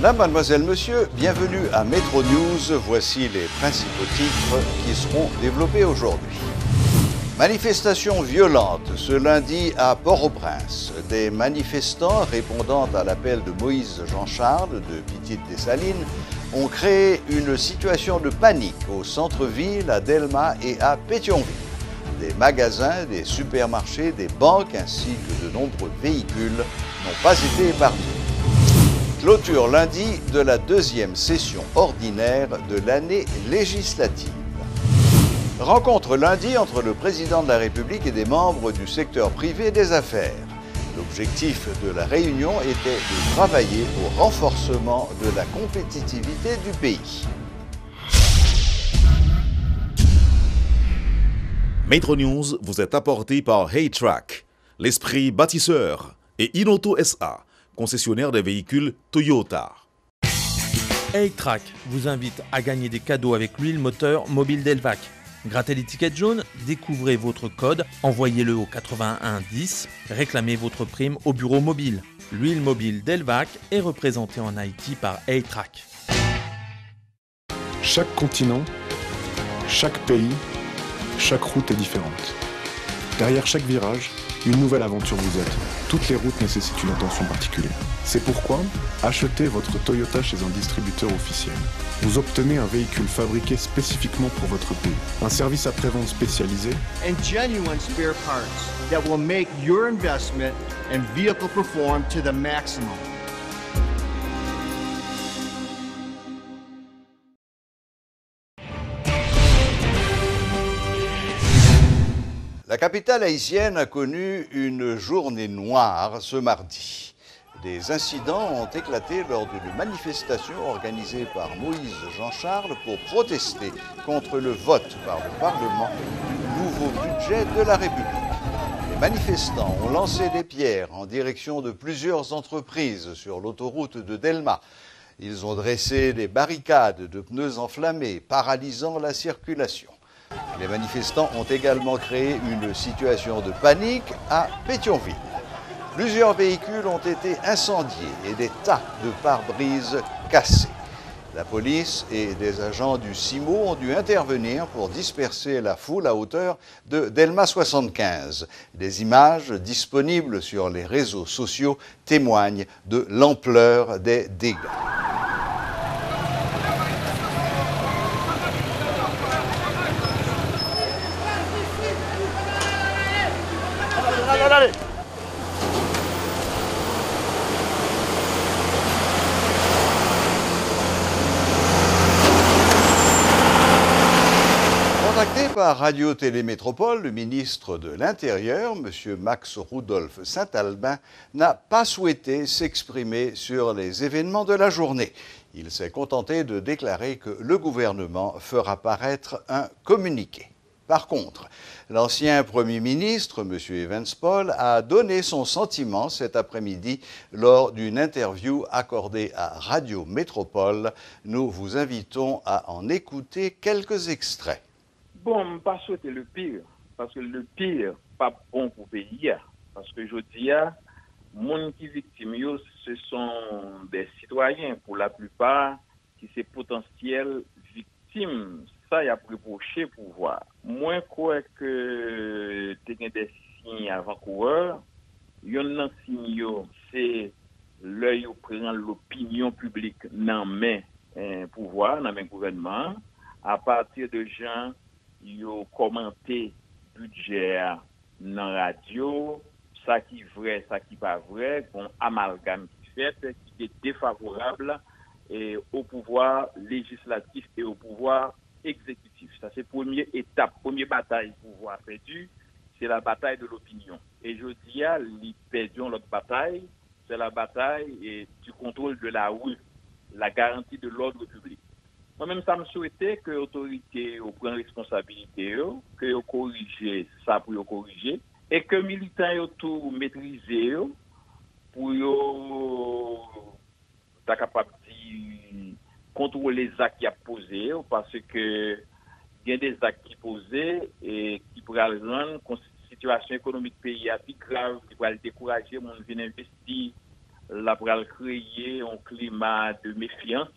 Madame, mademoiselle, monsieur, bienvenue à Métro News. Voici les principaux titres qui seront développés aujourd'hui. Manifestation violente ce lundi à Port-au-Prince. Des manifestants répondant à l'appel de Moïse Jean-Charles de Petite-Dessalines ont créé une situation de panique au centre-ville, à Delmas et à Pétionville. Des magasins, des supermarchés, des banques ainsi que de nombreux véhicules n'ont pas été épargnés. Clôture lundi de la deuxième session ordinaire de l'année législative. Rencontre lundi entre le président de la République et des membres du secteur privé et des affaires. L'objectif de la réunion était de travailler au renforcement de la compétitivité du pays. Métro News vous est apporté par Haytrack, l'esprit bâtisseur, et Inoto SA, concessionnaire des véhicules Toyota. Haytrack vous invite à gagner des cadeaux avec l'huile moteur mobile Delvac. Grattez l'étiquette jaune, découvrez votre code, envoyez-le au 81 10, réclamez votre prime au bureau mobile. L'huile mobile Delvac est représentée en Haïti par Haytrack. Chaque continent, chaque pays, chaque route est différente. Derrière chaque virage, une nouvelle aventure vous attend. Toutes les routes nécessitent une attention particulière. C'est pourquoi, achetez votre Toyota chez un distributeur officiel. Vous obtenez un véhicule fabriqué spécifiquement pour votre pays. Un service après-vente spécialisé. And genuine spare parts that will make your investment and vehicle perform to the maximum. La capitale haïtienne a connu une journée noire ce mardi. Des incidents ont éclaté lors d'une manifestation organisée par Moïse Jean-Charles pour protester contre le vote par le Parlement du nouveau budget de la République. Les manifestants ont lancé des pierres en direction de plusieurs entreprises sur l'autoroute de Delmas. Ils ont dressé des barricades de pneus enflammés, paralysant la circulation. Les manifestants ont également créé une situation de panique à Pétionville. Plusieurs véhicules ont été incendiés et des tas de pare-brises cassés. La police et des agents du CIMO ont dû intervenir pour disperser la foule à hauteur de Delmas 75. Des images disponibles sur les réseaux sociaux témoignent de l'ampleur des dégâts. Contacté par Radio-Télé-Métropole, le ministre de l'Intérieur, M. Max-Rudolf Saint-Albin, n'a pas souhaité s'exprimer sur les événements de la journée. Il s'est contenté de déclarer que le gouvernement fera paraître un communiqué. Par contre, l'ancien Premier ministre, M. Evans Paul, a donné son sentiment cet après-midi lors d'une interview accordée à Radio Métropole. Nous vous invitons à en écouter quelques extraits. Bon, je ne pas souhaiter le pire, parce que le pire, pas bon pour le pays. Parce que je dis, les gens qui sont victimes, ce sont des citoyens, pour la plupart, qui sont potentiels victimes. Ça, il y a reproché pour voir. Moi, je crois que tu as des signes avant-coureurs. Il y a un signe, c'est l'œil prend l'opinion publique dans le pouvoir, dans le gouvernement, à partir de gens qui ont commenté le budget dans la radio, ça qui est vrai, ça qui n'est pas vrai, un amalgame qui fait, qui est défavorable au pouvoir législatif et au pouvoir exécutif. Ça, c'est la première étape, première bataille pouvoir perdu, c'est la bataille de l'opinion. Et je dis, nous perdons notre bataille, c'est la bataille du contrôle de la rue, la garantie de l'ordre public. Moi-même, ça me souhaitait que l'autorité prenne responsabilité, que vous corrigez ça pour corriger, et que les militants tout maîtriser pour être capable de contrôler les actes qui a posés, parce que il y a des actes qui posés et qui pourraient rendre la situation économique du pays plus grave, qui pourraient décourager les gens à investir la pral créer un climat de méfiance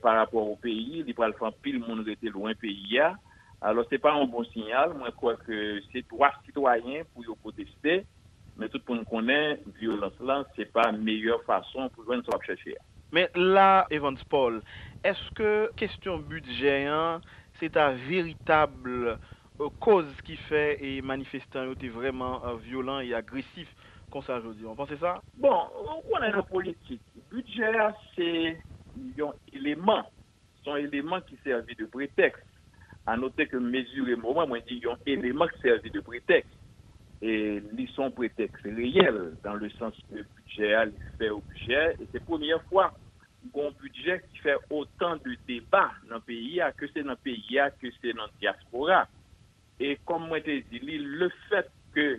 par rapport au pays, il pral faire pile monde rester loin pays. Alors c'est pas un bon signal, moi je crois que c'est droit citoyen pour y protester, mais tout le monde connaît violence là, c'est pas la meilleure façon pour joindre ça chercher. Mais là, Evans Paul, est-ce que question budget, c'est ta véritable cause qui fait et manifestants étaient vraiment violents et agressifs comme ça aujourd'hui? On pense ça? Bon, on est en politique. Budget, c'est un élément, son élément qui servent de prétexte. À noter que mesure et moment, moi je dis un élément qui servent de prétexte. Et ils sont prétextes réels, dans le sens que le budget il fait au budget. Et c'est la première fois qu'on budget qui fait autant de débats dans le pays que c'est dans le pays que c'est dans la diaspora. Et comme moi je dis, le fait que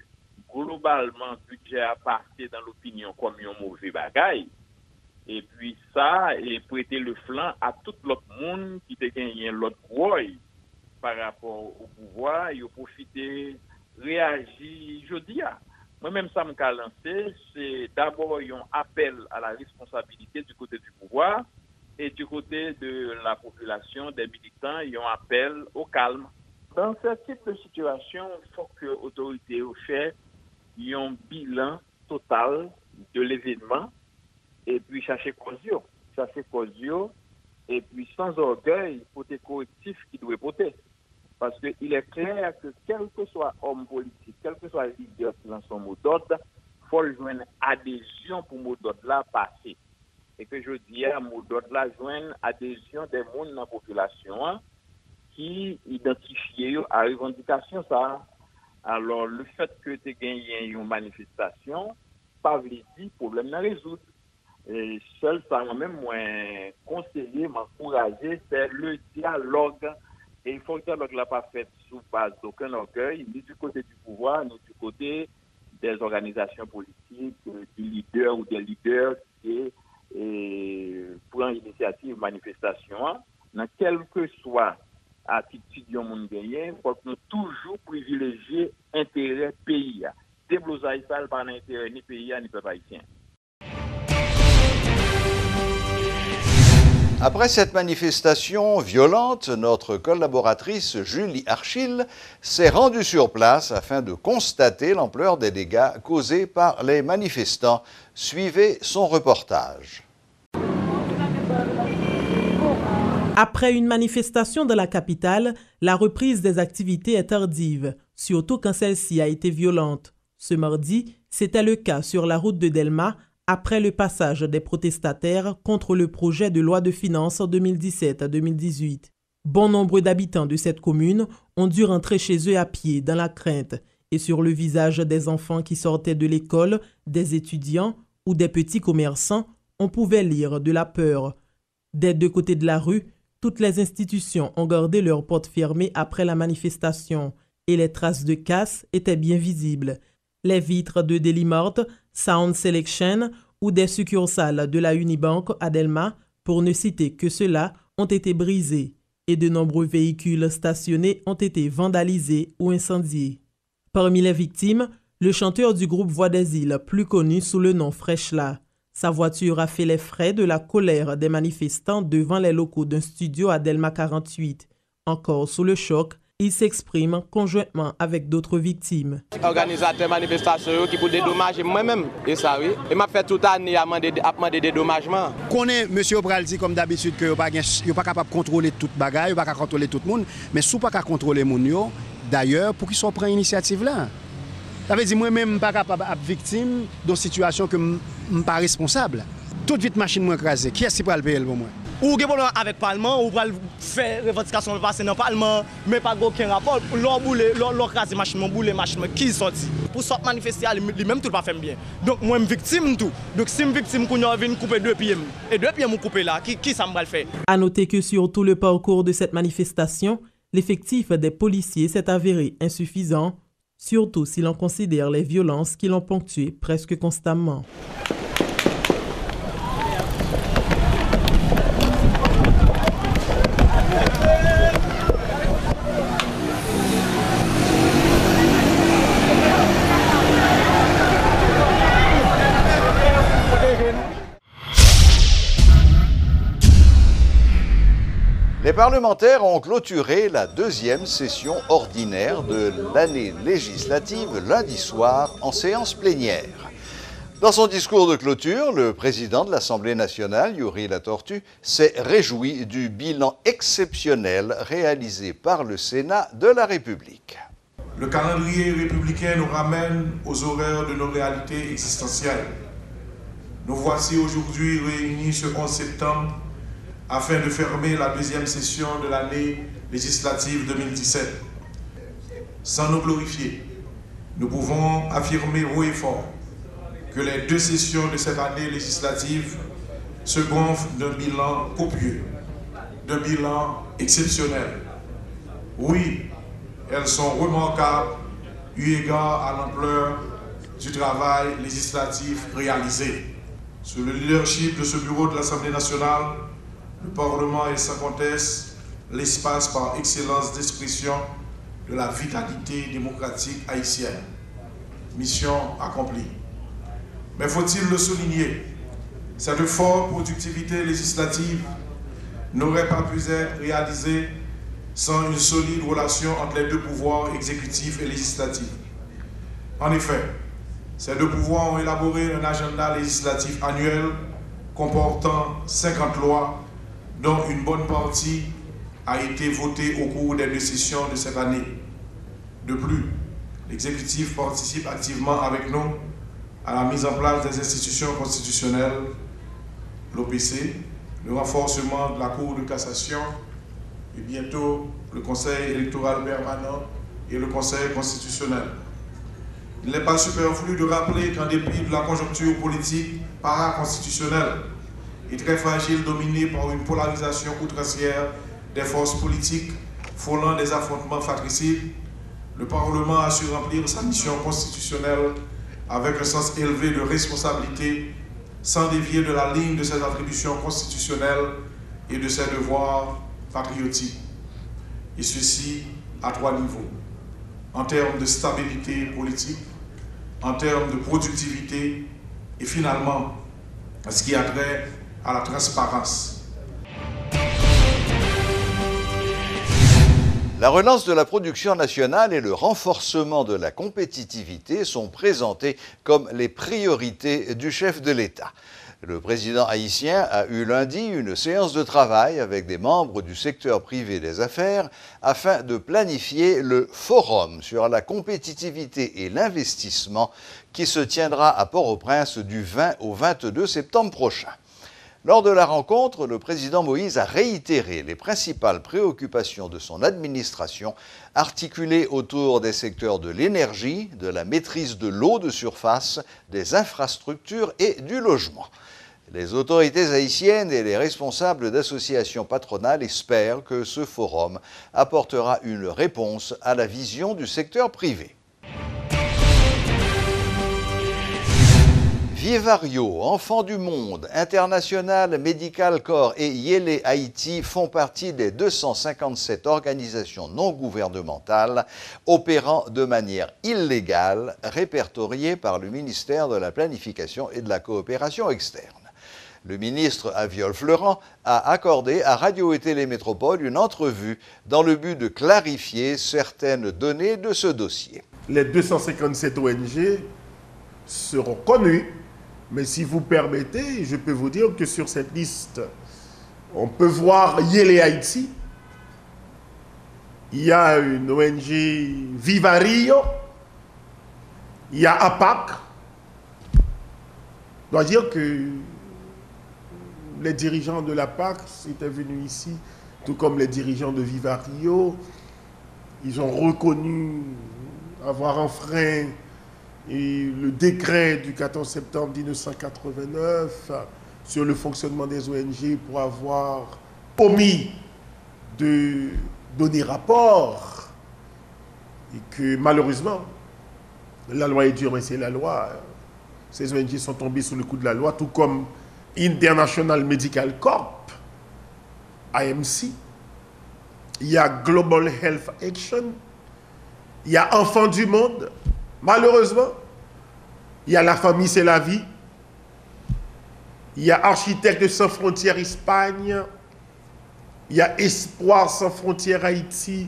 globalement le budget a passé dans l'opinion comme un mauvais bagaille, et puis ça, et prêter le flanc à tout l'autre monde qui te gagné l'autre roi par rapport au pouvoir, et profiter, réagir, je dis. Moi-même, ça me lancé, c'est d'abord un appel à la responsabilité du côté du pouvoir et du côté de la population, des militants, un appel au calme. Dans ce type de situation, il faut que l'autorité fait un bilan total de l'événement et puis chercher cause, et puis sans orgueil, pour des correctifs qui doivent voter. Parce qu'il est clair que quel que soit homme politique, quel que soit leader qui lance son mot d'ordre, il faut joindre adhésion pour le mot d'ordre là passer. Et que je dis à mot d'ordre là joindre adhésion des gens dans la population qui identifient à la revendication ça. Alors le fait que tu aies gagné une manifestation, pas veut dire problème à résoudre. Et seul ça moi-même moi conseiller, m'encourager, c'est le dialogue. Et il faut que le dialogue n'est pas fait sous base d'aucun orgueil, ni du côté du pouvoir, ni du côté des organisations politiques, du leader ou des leaders qui prend l'initiative manifestation. Dans quel que soit l'attitude du monde gagné, il faut que nous toujours privilégier l'intérêt pays. Débloussaille ça par l'intérêt ni pays ni peuple haïtien. Après cette manifestation violente, notre collaboratrice Julie Archil s'est rendue sur place afin de constater l'ampleur des dégâts causés par les manifestants. Suivez son reportage. Après une manifestation dans la capitale, la reprise des activités est tardive, surtout quand celle-ci a été violente. Ce mardi, c'était le cas sur la route de Delma, après le passage des protestataires contre le projet de loi de finances 2017-2018. Bon nombre d'habitants de cette commune ont dû rentrer chez eux à pied dans la crainte et sur le visage des enfants qui sortaient de l'école, des étudiants ou des petits commerçants, on pouvait lire de la peur. Des deux côtés de la rue, toutes les institutions ont gardé leurs portes fermées après la manifestation et les traces de casse étaient bien visibles. Les vitres de Delimart, Sound Selection ou des succursales de la Unibank à Delma, pour ne citer que cela, ont été brisées et de nombreux véhicules stationnés ont été vandalisés ou incendiés. Parmi les victimes, le chanteur du groupe Voix des Îles, plus connu sous le nom Freshla. Sa voiture a fait les frais de la colère des manifestants devant les locaux d'un studio à Delma 48. Encore sous le choc, il s'exprime conjointement avec d'autres victimes. Organisateur manifestation qui pour dédommager moi-même et ça oui, et m'a fait toute année à demander dédommagement. Connaît monsieur Obraldi comme d'habitude que yo pas capable contrôler toute bagaille, yo pas capable contrôler tout le monde, mais sous pas capable contrôler moun yo, d'ailleurs pour qu'ils soit prend initiative là. Ça veut dire moi-même pas capable être victime d'une situation que je pas responsable. Toute vite machine moi écrasée, qui est-ce qui va le payer pour moi? Ou avez problème avec le Parlement, ou va faire revendication de passer dans le Parlement, mais pas aucun rapport. L'or craser machine, bouler machine, qui sorti? Pour sortir manifester, lui-même tout pas fait bien. Donc moi je victime tout. Donc si je victime qu'on vient couper deux pieds et deux pieds me couper là, qui ça me va le faire? À noter que sur tout le parcours de cette manifestation, l'effectif des policiers s'est avéré insuffisant, surtout si l'on considère les violences qui l'ont ponctué presque constamment. parlementaires ont clôturé la deuxième session ordinaire de l'année législative lundi soir en séance plénière. Dans son discours de clôture, le président de l'Assemblée nationale, Yuri Latortue, s'est réjoui du bilan exceptionnel réalisé par le Sénat de la République. Le calendrier républicain nous ramène aux horaires de nos réalités existentielles. Nous voici aujourd'hui réunis ce 11 septembre afin de fermer la deuxième session de l'année législative 2017. Sans nous glorifier, nous pouvons affirmer haut et fort que les deux sessions de cette année législative se gonflent d'un bilan copieux, d'un bilan exceptionnel. Oui, elles sont remarquables eu égard à l'ampleur du travail législatif réalisé. Sous le leadership de ce bureau de l'Assemblée nationale, le Parlement est sans conteste l'espace par excellence d'expression de la vitalité démocratique haïtienne. Mission accomplie. Mais faut-il le souligner, cette forte productivité législative n'aurait pas pu être réalisée sans une solide relation entre les deux pouvoirs exécutifs et législatifs. En effet, ces deux pouvoirs ont élaboré un agenda législatif annuel comportant 50 lois, dont une bonne partie a été votée au cours des deux sessions de cette année. De plus, l'exécutif participe activement avec nous à la mise en place des institutions constitutionnelles, l'OPC, le renforcement de la Cour de cassation et bientôt le Conseil électoral permanent et le Conseil constitutionnel. Il n'est pas superflu de rappeler qu'en dépit de la conjoncture politique paraconstitutionnelle et très fragile dominée par une polarisation outrancière des forces politiques frôlant des affrontements fratricides, le Parlement a su remplir sa mission constitutionnelle avec un sens élevé de responsabilité, sans dévier de la ligne de ses attributions constitutionnelles et de ses devoirs patriotiques. Et ceci à 3 niveaux. En termes de stabilité politique, en termes de productivité et finalement, ce qui a trait à la transparence. La relance de la production nationale et le renforcement de la compétitivité sont présentés comme les priorités du chef de l'État. Le président haïtien a eu lundi une séance de travail avec des membres du secteur privé des affaires afin de planifier le forum sur la compétitivité et l'investissement qui se tiendra à Port-au-Prince du 20 au 22 septembre prochain. Lors de la rencontre, le président Moïse a réitéré les principales préoccupations de son administration, articulées autour des secteurs de l'énergie, de la maîtrise de l'eau de surface, des infrastructures et du logement. Les autorités haïtiennes et les responsables d'associations patronales espèrent que ce forum apportera une réponse à la vision du secteur privé. Vievario, Enfants du Monde, International Medical Corps et Yélé Haïti font partie des 257 organisations non gouvernementales opérant de manière illégale répertoriées par le ministère de la Planification et de la Coopération externe. Le ministre Aviol Fleuran a accordé à Radio et Télé Métropole une entrevue dans le but de clarifier certaines données de ce dossier. Les 257 ONG seront connues. Mais si vous permettez, je peux vous dire que sur cette liste, on peut voir Yélé Haïti. Il y a une ONG Vivario. Il y a APAC. Je dois dire que les dirigeants de l'APAC étaient venus ici, tout comme les dirigeants de Vivario. Ils ont reconnu avoir enfreint et le décret du 14 septembre 1989 sur le fonctionnement des ONG pour avoir omis de donner rapport et que malheureusement, la loi est dure, mais c'est la loi. Ces ONG sont tombées sous le coup de la loi, tout comme International Medical Corp, IMC. Il y a Global Health Action, il y a Enfants du Monde. Malheureusement, il y a La Famille, c'est la vie. Il y a Architectes sans frontières Espagne. Il y a Espoir sans frontières Haïti.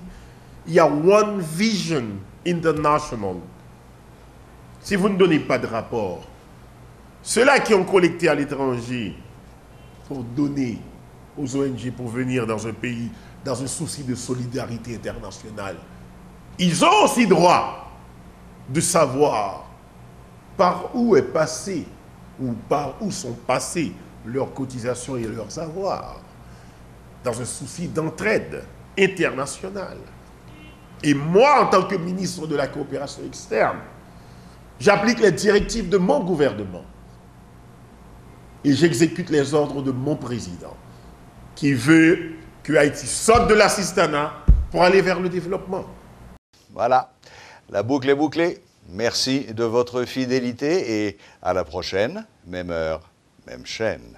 Il y a One Vision International. Si vous ne donnez pas de rapport, ceux-là qui ont collecté à l'étranger pour donner aux ONG pour venir dans un pays, dans un souci de solidarité internationale, ils ont aussi droit de savoir par où est passé ou par où sont passées leurs cotisations et leurs savoirs, dans un souci d'entraide internationale. Et moi, en tant que ministre de la coopération externe, j'applique les directives de mon gouvernement et j'exécute les ordres de mon président qui veut que Haïti sorte de l'assistanat pour aller vers le développement. Voilà, la boucle est bouclée. Merci de votre fidélité et à la prochaine, même heure, même chaîne.